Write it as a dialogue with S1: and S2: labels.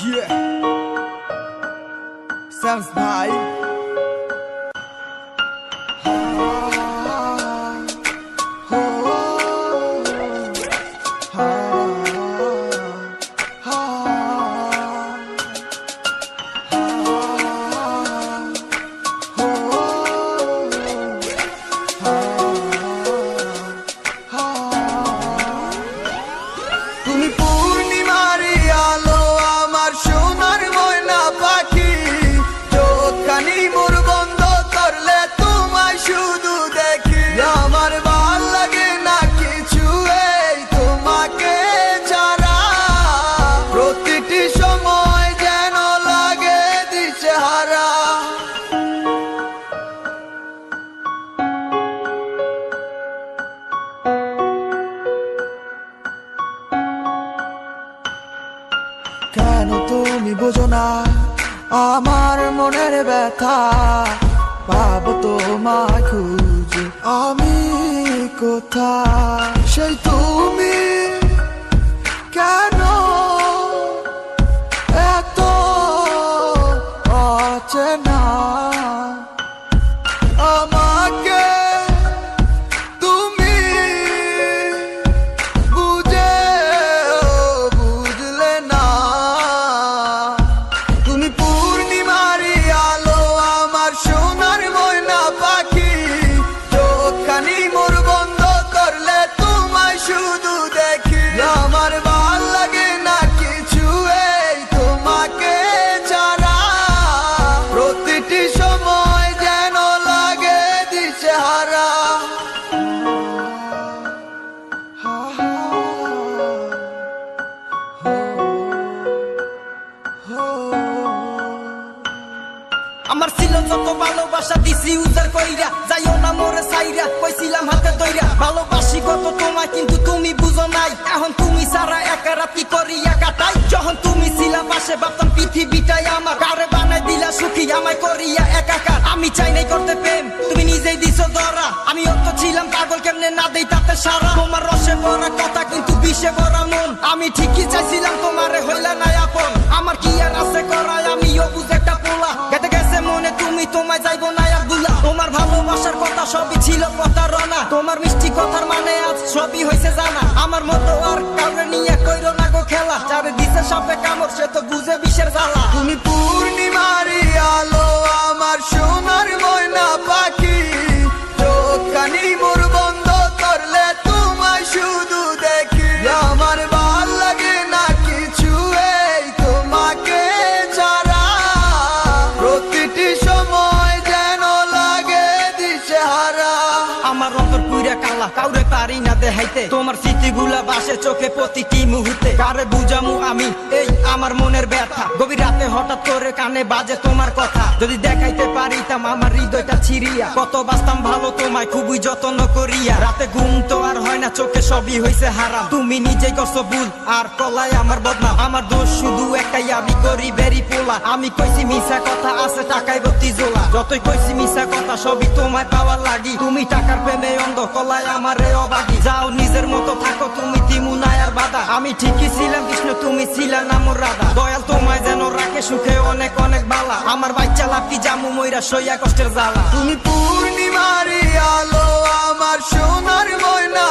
S1: Yeah. Sounds nice. তুমি পূর্ণিমারি আলো আমার সোনার ময়না পাখি, চোখখানি মোর বন্ধ করলে তোমায় শুধু দেখি। আমার ভাল লাগে না কিছু এই তোমাকে ছাড়া, প্রতিটি সময় যেন লাগে দিশেহারা। কেন তুমি বোঝো না আমার মনের ব্যথা, পাবো তোমায় খুঁজে আমি কোথায়। সেই তুমি কেন এত অচেনা, আমাকে তুমি বুঝলে না। তুমি পূর্ণিমারি আলো আমার সোনার ময়না পাখি, চোখখানি মোর বন্ধ করলে তোমায় শুধু দেখি। আমার ভাল লাগে না কিছু এই তোমাকে ছাড়া, প্রতিটি সময় যেন লাগে দিশেহারা।
S2: আমার ছিল যত ভালোবাসা দিছি উজার কইরা, যাইও না মোরে সাইরা কইছিলাম হাতে ধইরা। ভালোবাসি কত তোমায় কিন্তু তুমি বুঝো নাই, এখন তুমি সারা একা রাত কি করিয়া কাটাই। যখন তুমি ছিলা পাশে ভাবতাম পৃথিবীটাই আমার, কারে বানাই দিলা সুখী আমায় করিয়া একাকার। আমি চাই নাই করতে প্রেম, তুমি নিজেই দিছো ধরা। আমি অত ছিলাম পাগল, কেমনে না দেই তাতে সারা। তোমার রসে ভরা কথা কিন্তু বিষে ভরা মন, আমি ঠিকই চাইছিলাম তোমারে হইলা না আপন। আমার কি আর আছে করায়, আমি অবুঝ একটা পোলা। গেতে গেছে মনে তুমি, তোমায় যাইবো না আর দুলা। তোমার ভালোবাসার কথা সবই ছিল প্রতারণা, তোমার মিষ্টি কথার মানে আজ সবই হইছে জানা। আমার মতো আর কাউরে নিয়ে কইরো না গো খেলা, যারে দিছে সাপে কামড় সে তো বুঝে বিষের জ্বালা।
S1: তুমি পূর্ণিমারি আলো আমার সোনার ময়না পাখি, চোখখানি মোর বন্ধ করলে তোমায় শুধু দেখি। আমার ভাল লাগে না কিছু এই তোমাকে ছাড়া, প্রতিটি সময় যেন লাগে দিশেহারা।
S2: আমার অন্তর পুইরা কালা, কাউরে পারি না দেখাইতে। তোমার স্মৃতিগুলা বাসে চোখে প্রতিটি মুহূর্তে, কারে বুঝামু আমি এই আমার মনের ব্যথা। গভীর রাতে হঠাৎ করে কানে বাজে তোমার কথা, যদি দেখাইতে পারিতাম আমার হৃদয়টা ছিড়িয়া। কত বাসতাম ভালো তোমায় খুবই যত্ন করিয়া, রাতে ঘুম তো আর হয় না, চোখে সবই হইছে হারাম। তুমি নিজেই করছো ভুল আর কলাই আমার বদনাম। আমার দোষ শুধু একটাই, আমি করি বেরি পোলা। আমি কইছি মিছা কথা আছে টাকায় ভর্তি জোলা, যতই কইছি মিছা কথা সবই তোমায় পাওয়ার লাগি। তুমি টাকার প্রেমে অন্ধ, কলাই আমারে অবাগি। যাও নিজের মতো থাকো তুমি, দিমু না আর বাধা। আমি ঠিকই ছিলাম কৃষ্ণ, তুমি ছিলা না মোর রাধা। দয়াল তোমায় যেন রাখে সুখে অনেক অনেক বালা, আমার বাচ্চা লাভকি জামু মইরা সইয়া কষ্টের জ্বালা।
S1: তুমি পূর্ণিমারি আলো আমার সোনার ময়না